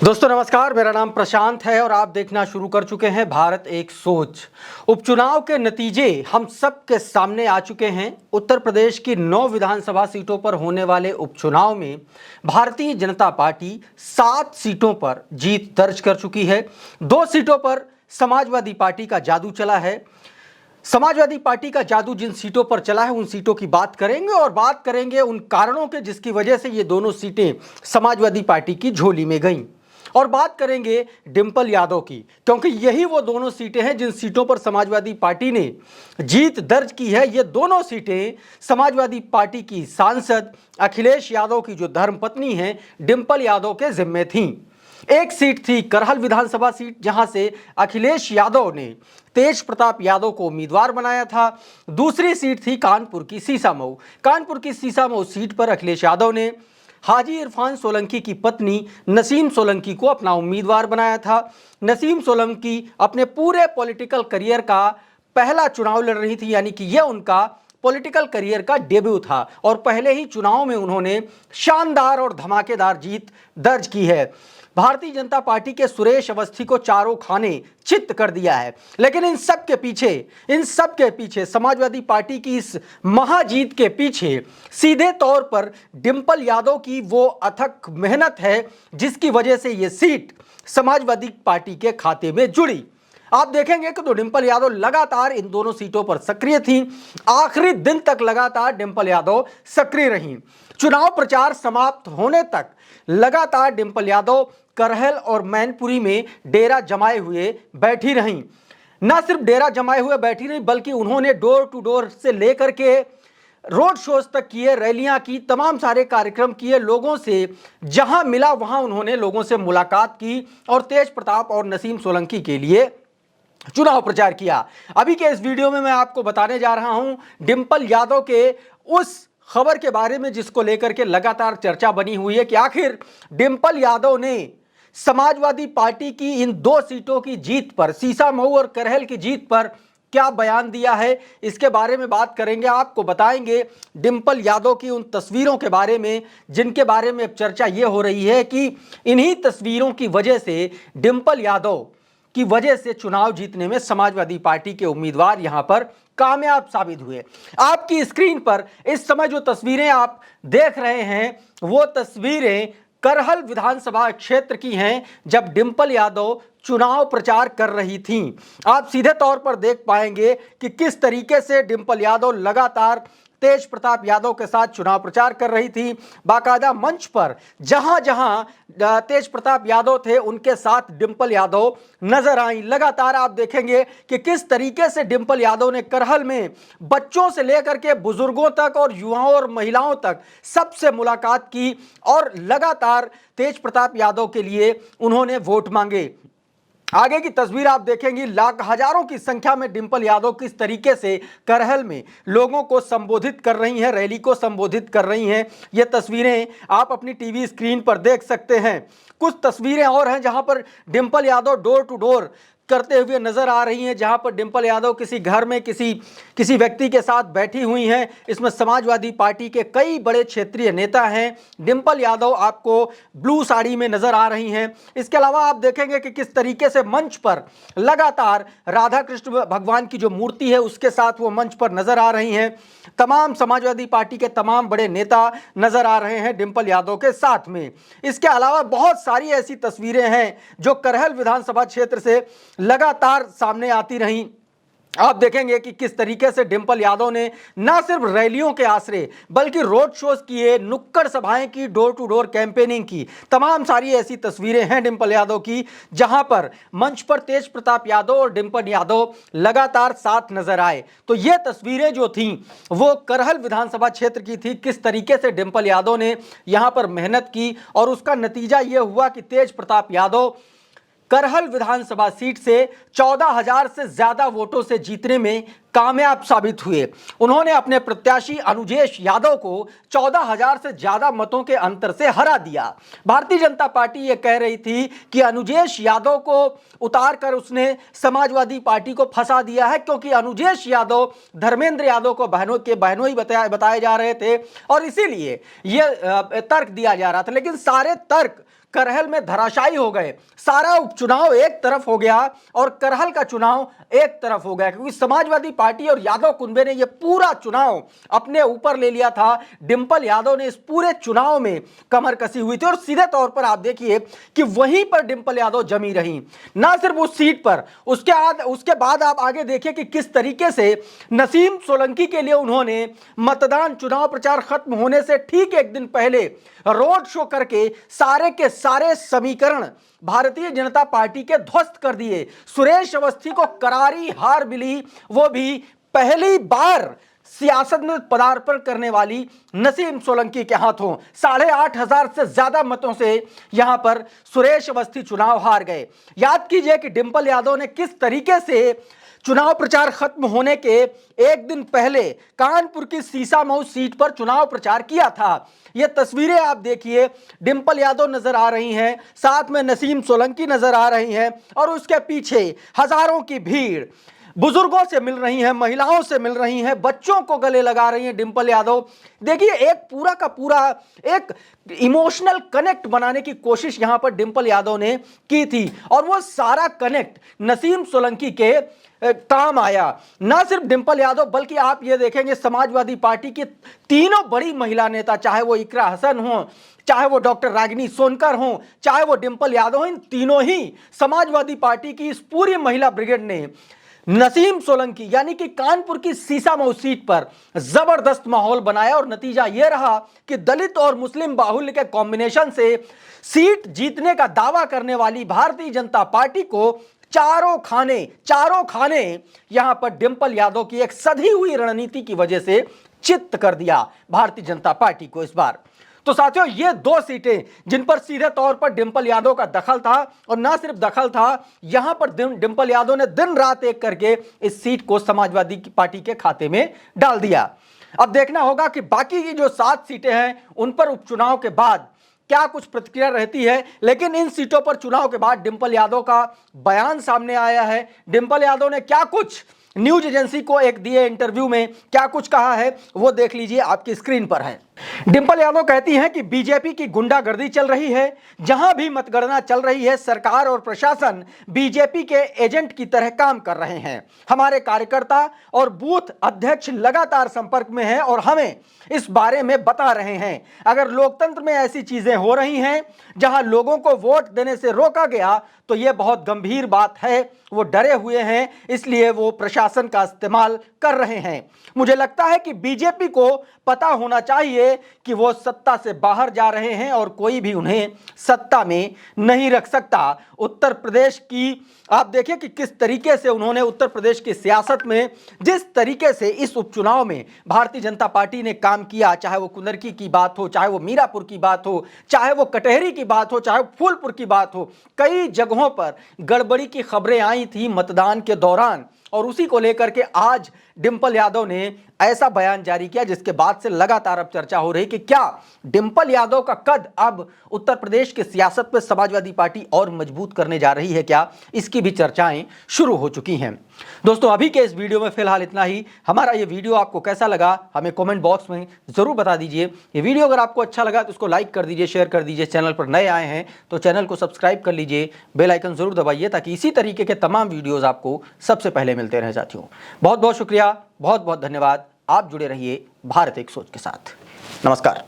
दोस्तों नमस्कार, मेरा नाम प्रशांत है और आप देखना शुरू कर चुके हैं भारत एक सोच। उपचुनाव के नतीजे हम सब के सामने आ चुके हैं। उत्तर प्रदेश की 9 विधानसभा सीटों पर होने वाले उपचुनाव में भारतीय जनता पार्टी 7 सीटों पर जीत दर्ज कर चुकी है। 2 सीटों पर समाजवादी पार्टी का जादू चला है। समाजवादी पार्टी का जादू जिन सीटों पर चला है उन सीटों की बात करेंगे और बात करेंगे उन कारणों के जिसकी वजह से ये दोनों सीटें समाजवादी पार्टी की झोली में गईं। और बात करेंगे डिंपल यादव की, क्योंकि यही वो दोनों सीटें हैं जिन सीटों पर समाजवादी पार्टी ने जीत दर्ज की है। ये दोनों सीटें समाजवादी पार्टी की सांसद अखिलेश यादव की जो धर्मपत्नी हैं डिंपल यादव के जिम्मे थीं। एक सीट थी करहल विधानसभा सीट, जहां से अखिलेश यादव ने तेज प्रताप यादव को उम्मीदवार बनाया था। दूसरी सीट थी कानपुर की सीसामऊ। कानपुर की सीसामऊ सीट पर अखिलेश यादव ने हाजी इरफान सोलंकी की पत्नी नसीम सोलंकी को अपना उम्मीदवार बनाया था। नसीम सोलंकी अपने पूरे पॉलिटिकल करियर का पहला चुनाव लड़ रही थी, यानी कि यह उनका पॉलिटिकल करियर का डेब्यू था और पहले ही चुनाव में उन्होंने शानदार और धमाकेदार जीत दर्ज की है। भारतीय जनता पार्टी के सुरेश अवस्थी को चारों खाने चित्त कर दिया है। लेकिन इन सब के पीछे समाजवादी पार्टी की इस महाजीत के पीछे सीधे तौर पर डिंपल यादव की वो अथक मेहनत है जिसकी वजह से ये सीट समाजवादी पार्टी के खाते में जुड़ी। आप देखेंगे कि तो डिंपल यादव लगातार इन दोनों सीटों पर सक्रिय थी। आखिरी दिन तक लगातार डिंपल यादव सक्रिय रहीं। चुनाव प्रचार समाप्त होने तक लगातार डिंपल यादव करहल और मैनपुरी में डेरा जमाए हुए बैठी रहीं। न सिर्फ डेरा जमाए हुए बैठी रहीं, बल्कि उन्होंने डोर टू डोर से लेकर के रोड शोज तक किए, रैलियां की, तमाम सारे कार्यक्रम किए, लोगों से जहां मिला वहां उन्होंने लोगों से मुलाकात की और तेज प्रताप और नसीम सोलंकी के लिए चुनाव प्रचार किया। अभी के इस वीडियो में मैं आपको बताने जा रहा हूं डिंपल यादव के उस खबर के बारे में जिसको लेकर के लगातार चर्चा बनी हुई है कि आखिर डिंपल यादव ने समाजवादी पार्टी की इन 2 सीटों की जीत पर, सीसामऊ और करहल की जीत पर क्या बयान दिया है। इसके बारे में बात करेंगे, आपको बताएंगे डिंपल यादव की उन तस्वीरों के बारे में जिनके बारे में अब चर्चा यह हो रही है कि इन्हीं तस्वीरों की वजह से डिंपल यादव की वजह से चुनाव जीतने में समाजवादी पार्टी के उम्मीदवार यहां पर कामयाब साबित हुए। आपकी स्क्रीन पर इस समय जो तस्वीरें आप देख रहे हैं वो तस्वीरें करहल विधानसभा क्षेत्र की हैं, जब डिंपल यादव चुनाव प्रचार कर रही थीं। आप सीधे तौर पर देख पाएंगे कि किस तरीके से डिंपल यादव लगातार तेज प्रताप यादव के साथ चुनाव प्रचार कर रही थी। बाकायदा मंच पर जहां जहां तेज प्रताप यादव थे उनके साथ डिंपल यादव नजर आई। लगातार आप देखेंगे कि किस तरीके से डिंपल यादव ने करहल में बच्चों से लेकर के बुजुर्गों तक और युवाओं और महिलाओं तक सबसे मुलाकात की और लगातार तेज प्रताप यादव के लिए उन्होंने वोट मांगे। आगे की तस्वीर आप देखेंगे, हजारों की संख्या में डिंपल यादव किस तरीके से करहल में लोगों को संबोधित कर रही हैं, रैली को संबोधित कर रही हैं। ये तस्वीरें आप अपनी टीवी स्क्रीन पर देख सकते हैं। कुछ तस्वीरें और हैं जहां पर Dimple Yadav door to door करते हुए नजर आ रही हैं, जहां पर डिंपल यादव किसी घर में किसी व्यक्ति के साथ बैठी हुई हैं। इसमें समाजवादी पार्टी के कई बड़े क्षेत्रीय नेता हैं। डिंपल यादव आपको ब्लू साड़ी में नजर आ रही हैं। इसके अलावा आप देखेंगे कि किस तरीके से मंच पर लगातार राधा कृष्ण भगवान की जो मूर्ति है उसके साथ वो मंच पर नजर आ रही हैं। तमाम समाजवादी पार्टी के तमाम बड़े नेता नजर आ रहे हैं डिंपल यादव के साथ में। इसके अलावा बहुत सारी ऐसी तस्वीरें हैं जो करहल विधानसभा क्षेत्र से लगातार सामने आती रहीं। आप देखेंगे कि किस तरीके से डिंपल यादव ने न सिर्फ रैलियों के आसरे बल्कि रोड शोज किए, नुक्कड़ सभाएं की, डोर टू डोर कैंपेनिंग की। तमाम सारी ऐसी तस्वीरें हैं डिंपल यादव की जहां पर मंच पर तेज प्रताप यादव और डिंपल यादव लगातार साथ नजर आए। तो ये तस्वीरें जो थीं वो करहल विधानसभा क्षेत्र की थी। किस तरीके से डिंपल यादव ने यहां पर मेहनत की और उसका नतीजा ये हुआ कि तेज प्रताप यादव करहल विधानसभा सीट से 14,000 से ज्यादा वोटों से जीतने में कामयाब साबित हुए। उन्होंने अपने प्रत्याशी अनुजेश यादव को 14,000 से ज्यादा मतों के अंतर से हरा दिया। भारतीय जनता पार्टी ये कह रही थी कि अनुजेश यादव को उतार कर उसने समाजवादी पार्टी को फंसा दिया है, क्योंकि अनुजेश यादव धर्मेंद्र यादव को बहनोई बताए जा रहे थे और इसीलिए यह तर्क दिया जा रहा था। लेकिन सारे तर्क करहल में धराशायी हो गए। सारा उपचुनाव एक तरफ हो गया और करहल का चुनाव एक तरफ हो गया, क्योंकि समाजवादी पार्टी और यादव कुनबे ने यह पूरा चुनाव अपने ऊपर ले लिया था। डिंपल यादव ने इस पूरे चुनाव में कमर कसी हुई थी और सीधे तौर पर आप देखिए कि वहीं पर डिंपल यादव जमी रही, ना सिर्फ उस सीट पर, उसके बाद आप आगे देखिए कि किस तरीके से नसीम सोलंकी के लिए उन्होंने मतदान चुनाव प्रचार खत्म होने से ठीक एक दिन पहले रोड शो करके सारे के सारे समीकरण भारतीय जनता पार्टी के ध्वस्त कर दिए। सुरेश अवस्थी को करारी हार मिली, वो भी पहली बार सियासत में पदार्पण करने वाली नसीम सोलंकी के हाथों। 8,500 से ज्यादा मतों से यहां पर सुरेश अवस्थी चुनाव हार गए। याद कीजिए कि डिंपल यादव ने किस तरीके से चुनाव प्रचार खत्म होने के एक दिन पहले कानपुर की सीसामऊ सीट पर चुनाव प्रचार किया था। ये तस्वीरें आप देखिए, डिंपल यादव नजर आ रही हैं, साथ में नसीम सोलंकी नजर आ रही हैं और उसके पीछे हजारों की भीड़ बुजुर्गों से मिल रही है, महिलाओं से मिल रही है, बच्चों को गले लगा रही है डिंपल यादव। देखिए एक पूरा का पूरा एक इमोशनल कनेक्ट बनाने की कोशिश यहां पर डिंपल यादव ने की थी और वो सारा कनेक्ट नसीम सोलंकी के काम आया। ना सिर्फ डिंपल यादव बल्कि आप ये देखेंगे समाजवादी पार्टी की तीनों बड़ी महिला नेता, चाहे वो इकरा हसन हो, चाहे वो डॉक्टर रागिनी सोनकर हो, चाहे वो डिंपल यादव हो, इन तीनों ही समाजवादी पार्टी की इस पूरी महिला ब्रिगेड ने नसीम सोलंकी यानी कि कानपुर की सीसामऊ सीट पर जबरदस्त माहौल बनाया और नतीजा यह रहा कि दलित और मुस्लिम बाहुल्य के कॉम्बिनेशन से सीट जीतने का दावा करने वाली भारतीय जनता पार्टी को चारों खाने यहां पर डिंपल यादव की एक सधी हुई रणनीति की वजह से चित्त कर दिया भारतीय जनता पार्टी को इस बार। तो साथियों, ये दो सीटें जिन पर सीधे तौर पर डिंपल यादव का दखल था, और ना सिर्फ दखल था, यहां पर डिंपल यादव ने दिन रात एक करके इस सीट को समाजवादी पार्टी के खाते में डाल दिया। अब देखना होगा कि बाकी की जो 7 सीटें हैं उन पर उपचुनाव के बाद क्या कुछ प्रतिक्रिया रहती है। लेकिन इन सीटों पर चुनाव के बाद डिंपल यादव का बयान सामने आया है। डिंपल यादव ने क्या कुछ न्यूज एजेंसी को एक दिए इंटरव्यू में क्या कुछ कहा है वो देख लीजिए, आपकी स्क्रीन पर है। डिंपल यादव कहती हैं कि बीजेपी की गुंडागर्दी चल रही है, जहां भी मतगणना चल रही है सरकार और प्रशासन बीजेपी के एजेंट की तरह काम कर रहे हैं। हमारे कार्यकर्ता और बूथ अध्यक्ष लगातार संपर्क में हैं और हमें इस बारे में बता रहे हैं। अगर लोकतंत्र में ऐसी चीजें हो रही हैं जहां लोगों को वोट देने से रोका गया तो यह बहुत गंभीर बात है। वो डरे हुए हैं, इसलिए वो प्रशासन का इस्तेमाल कर रहे हैं। मुझे लगता है कि बीजेपी को पता होना चाहिए कि वो सत्ता से बाहर जा रहे हैं और कोई भी उन्हें सत्ता में नहीं रख सकता। उत्तर प्रदेश की आप देखिए कि किस तरीके से उन्होंने उत्तर प्रदेश की सियासत में जिस तरीके से इस उपचुनाव में भारतीय जनता पार्टी ने काम किया, चाहे वो कुंदरकी की बात हो, चाहे वो मीरापुर की बात हो, चाहे वो कटहरी की बात हो, चाहे फूलपुर की बात हो, कई जगहों पर गड़बड़ी की खबरें आई थी मतदान के दौरान और उसी को लेकर के आज डिंपल यादव ने ऐसा बयान जारी किया जिसके बाद से लगातार अब चर्चा हो रही कि क्या डिंपल यादव का कद अब उत्तर प्रदेश की सियासत में समाजवादी पार्टी और मजबूत करने जा रही है क्या, इसकी भी चर्चाएं शुरू हो चुकी हैं। दोस्तों अभी के इस वीडियो में फिलहाल इतना ही। हमारा ये वीडियो आपको कैसा लगा हमें कमेंट बॉक्स में जरूर बता दीजिए। ये वीडियो अगर आपको अच्छा लगा तो उसको लाइक कर दीजिए, शेयर कर दीजिए। चैनल पर नए आए हैं तो चैनल को सब्सक्राइब कर लीजिए, बेल आइकन जरूर दबाइए ताकि इसी तरीके के तमाम वीडियोज आपको सबसे पहले मिलते रहे। साथियों बहुत बहुत शुक्रिया, बहुत बहुत धन्यवाद। आप जुड़े रहिए भारत एक सोच के साथ। नमस्कार।